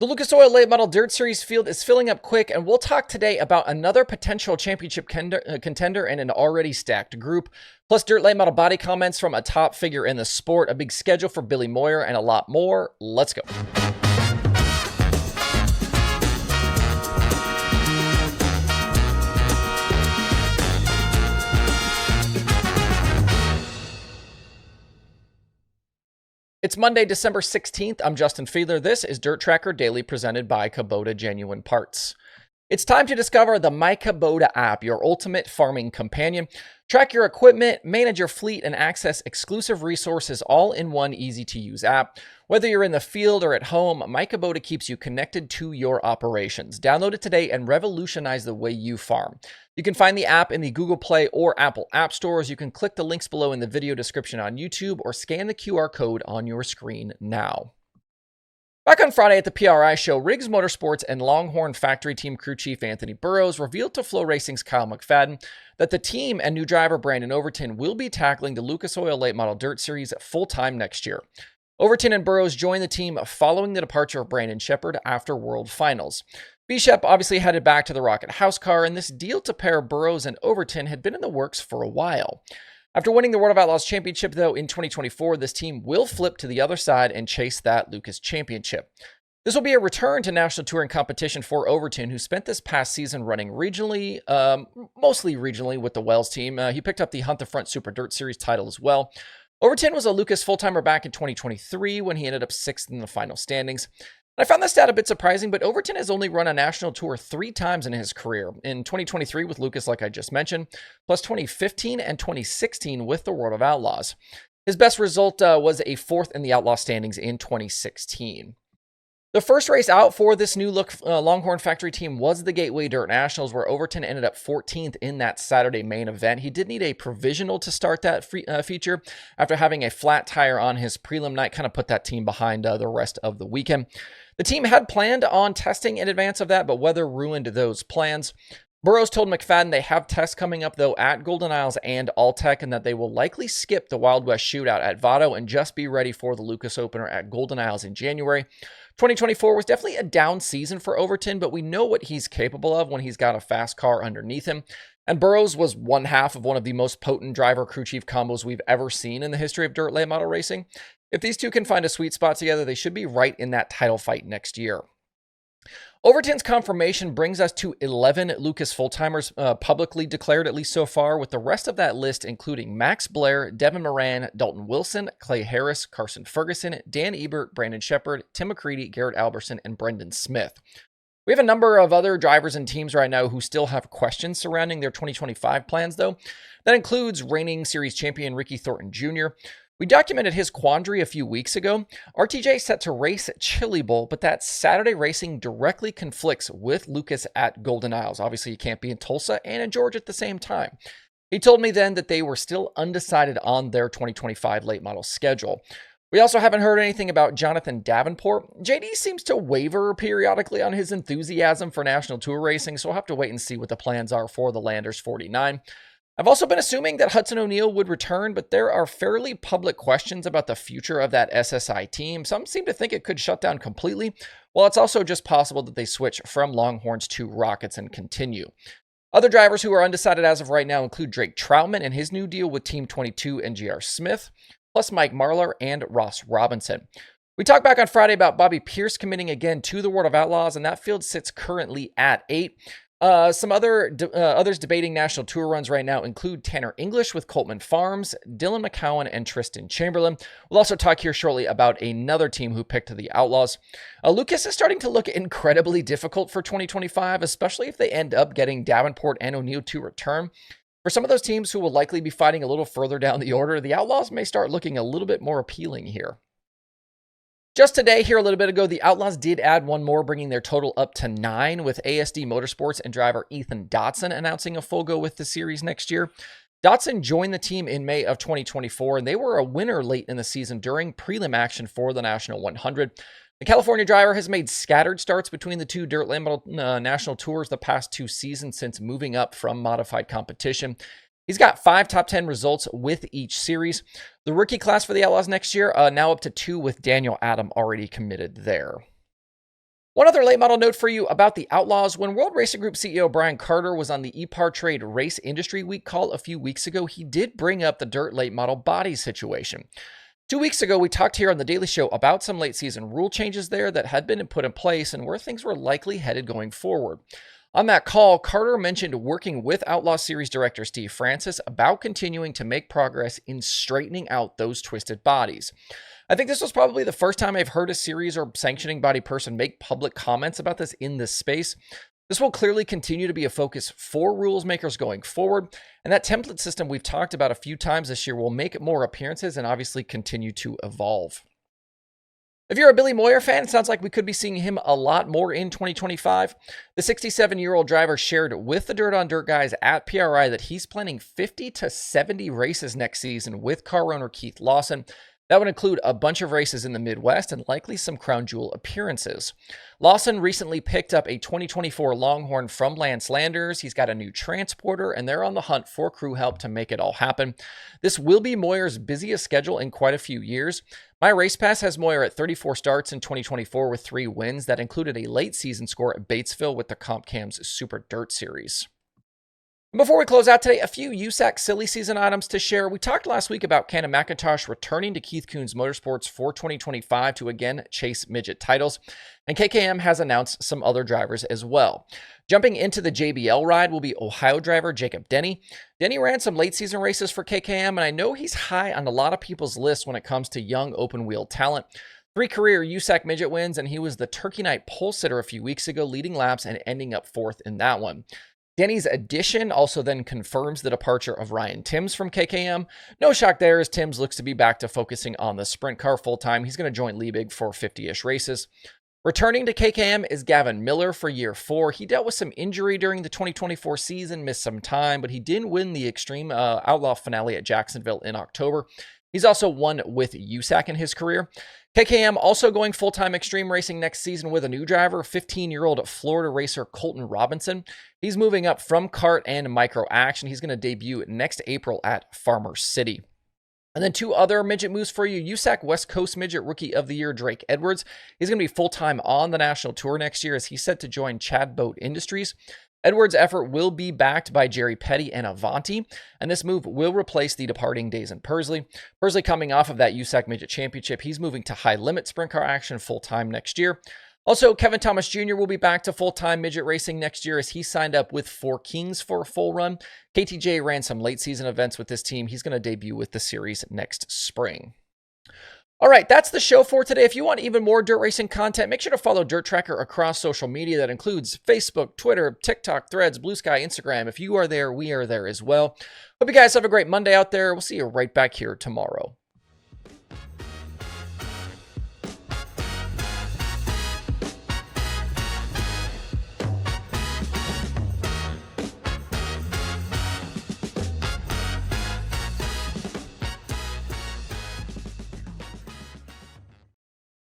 The Lucas Oil Late Model Dirt Series field is filling up quick, and we'll talk today about another potential championship contender in an already stacked group, plus dirt late model body comments from a top figure in the sport, a big schedule for Billy Moyer, and a lot more. Let's go. It's Monday, December 16th. I'm Justin Fiedler. This is DIRTRACKR Daily presented by Kubota Genuine Parts. It's time to discover the myKubota app, your ultimate farming companion. Track your equipment, manage your fleet, and access exclusive resources all in one easy-to-use app. Whether you're in the field or at home, myKubota keeps you connected to your operations. Download it today and revolutionize the way you farm. You can find the app in the Google Play or Apple App Stores. You can click the links below in the video description on YouTube or scan the QR code on your screen now. Back on Friday at the PRI show, Riggs Motorsports and Longhorn factory team crew chief Anthony Burrows revealed to Flow Racing's Kyle McFadden that the team and new driver Brandon Overton will be tackling the Lucas Oil Late Model Dirt Series full-time next year. Overton and Burrows joined the team following the departure of Brandon Sheppard after World Finals. B-Shep obviously headed back to the Rocket House car, and this deal to pair Burrows and Overton had been in the works for a while. After winning the World of Outlaws Championship, though, in 2024, this team will flip to the other side and chase that Lucas Championship. This will be a return to national touring competition for Overton, who spent this past season running regionally, mostly regionally with the Wells team. He picked up the Hunt the Front Super Dirt Series title as well. Overton was a Lucas full-timer back in 2023 when he ended up 6th in the final standings. I found this stat a bit surprising, but Overton has only run a national tour 3 times in his career. In 2023 with Lucas, like I just mentioned, plus 2015 and 2016 with the World of Outlaws. His best result was a 4th in the Outlaw standings in 2016. The first race out for this new look Longhorn factory team was the Gateway Dirt Nationals, where Overton ended up 14th in that Saturday main event. He did need a provisional to start that feature after having a flat tire on his prelim night, kind of put that team behind the rest of the weekend. The team had planned on testing in advance of that, but weather ruined those plans. Burrows told McFadden they have tests coming up, though, at Golden Isles and Alltech, and that they will likely skip the Wild West shootout at Vado and just be ready for the Lucas Opener at Golden Isles in January. 2024 was definitely a down season for Overton, but we know what he's capable of when he's got a fast car underneath him. And Burrows was one half of one of the most potent driver crew chief combos we've ever seen in the history of dirt late model racing. If these two can find a sweet spot together, they should be right in that title fight next year. Overton's confirmation brings us to 11 Lucas full-timers publicly declared, at least so far, with the rest of that list including Max Blair, Devin Moran, Dalton Wilson, Clay Harris, Carson Ferguson, Dan Ebert, Brandon Sheppard, Tim McCready, Garrett Alberson, and Brendan Smith. We have a number of other drivers and teams right now who still have questions surrounding their 2025 plans, though. That includes reigning series champion Ricky Thornton Jr., We documented his quandary a few weeks ago. RTJ set to race at Chili Bowl, but that Saturday racing directly conflicts with Lucas at Golden Isles. Obviously, you can't be in Tulsa and in Georgia at the same time. He told me then that they were still undecided on their 2025 late model schedule. We also haven't heard anything about Jonathan Davenport. JD seems to waver periodically on his enthusiasm for national tour racing, so we'll have to wait and see what the plans are for the Landers 49. I've also been assuming that Hudson O'Neal would return, but there are fairly public questions about the future of that SSI team. Some seem to think it could shut down completely, while it's also just possible that they switch from Longhorns to Rockets and continue. Other drivers who are undecided as of right now include Drake Troutman and his new deal with Team 22 and GR Smith, plus Mike Marlar and Ross Robinson. We talked back on Friday about Bobby Pierce committing again to the World of Outlaws, and that field sits currently at 8. Some others debating national tour runs right now include Tanner English with Coltman Farms, Dylan McCowan, and Tristan Chamberlain. We'll also talk here shortly about another team who picked the Outlaws. Lucas is starting to look incredibly difficult for 2025, especially if they end up getting Davenport and O'Neal to return. For some of those teams who will likely be fighting a little further down the order, the Outlaws may start looking a little bit more appealing here. Just today, here a little bit ago, the Outlaws did add one more, bringing their total up to 9, with ASD Motorsports and driver Ethan Dotson announcing a full go with the series next year. Dotson joined the team in May of 2024, and they were a winner late in the season during prelim action for the National 100. The California driver has made scattered starts between the two dirt late model national tours the past 2 seasons since moving up from modified competition. He's got 5 top 10 results with each series. The rookie class for the Outlaws next year, now up to 2 with Daniel Adam already committed there. One other late model note for you about the Outlaws. When World Racing Group CEO Brian Carter was on the EPAR Trade Race Industry Week call a few weeks ago, he did bring up the dirt late model body situation. 2 weeks ago, we talked here on the Daily Show about some late season rule changes there that had been put in place and where things were likely headed going forward. On that call, Carter mentioned working with Outlaw Series director Steve Francis about continuing to make progress in straightening out those twisted bodies. I think this was probably the first time I've heard a series or sanctioning body person make public comments about this in this space. This will clearly continue to be a focus for rules makers going forward, and that template system we've talked about a few times this year will make more appearances and obviously continue to evolve. If you're a Billy Moyer fan, it sounds like we could be seeing him a lot more in 2025. The 67-year-old driver shared with the Dirt on Dirt guys at PRI that he's planning 50 to 70 races next season with car owner Keith Lawson. That would include a bunch of races in the Midwest and likely some crown jewel appearances. Lawson recently picked up a 2024 Longhorn from Lance Landers. He's got a new transporter, and they're on the hunt for crew help to make it all happen. This will be Moyer's busiest schedule in quite a few years. My Race Pass has Moyer at 34 starts in 2024 with 3 wins. That included a late season score at Batesville with the Comp Cam's Super Dirt Series. Before we close out today, a few USAC silly season items to share. We talked last week about Ken McIntosh returning to Keith Kunz Motorsports for 2025 to again chase midget titles, and KKM has announced some other drivers as well. Jumping into the JBL ride will be Ohio driver Jacob Denny. Denny ran some late season races for KKM, and I know he's high on a lot of people's lists when it comes to young open wheel talent. 3 career USAC midget wins, and he was the Turkey Night pole sitter a few weeks ago, leading laps and ending up 4th in that one. Denny's addition also then confirms the departure of Ryan Timms from KKM. No shock there, as Timms looks to be back to focusing on the sprint car full-time. He's going to join Liebig for 50-ish races. Returning to KKM is Gavin Miller for year 4. He dealt with some injury during the 2024 season, missed some time, but he did win the Extreme Outlaw finale at Jacksonville in October. He's also won with USAC in his career. KKM also going full-time extreme racing next season with a new driver, 15-year-old Florida racer Colton Robinson. He's moving up from kart and micro action. He's going to debut next April at Farmer City. And then 2 other midget moves for you. USAC West Coast Midget Rookie of the Year, Drake Edwards. He's going to be full-time on the national tour next year as he's set to join Chad Boat Industries. Edwards' effort will be backed by Jerry Petty and Avanti, and this move will replace the departing Dazen Pursley. Pursley coming off of that USAC Midget Championship, he's moving to high-limit sprint car action full-time next year. Also, Kevin Thomas Jr. will be back to full-time midget racing next year as he signed up with 4 Kings for a full run. KTJ ran some late-season events with this team. He's going to debut with the series next spring. All right, that's the show for today. If you want even more dirt racing content, make sure to follow DIRTRACKR across social media. That includes Facebook, Twitter, TikTok, Threads, Blue Sky, Instagram. If you are there, we are there as well. Hope you guys have a great Monday out there. We'll see you right back here tomorrow.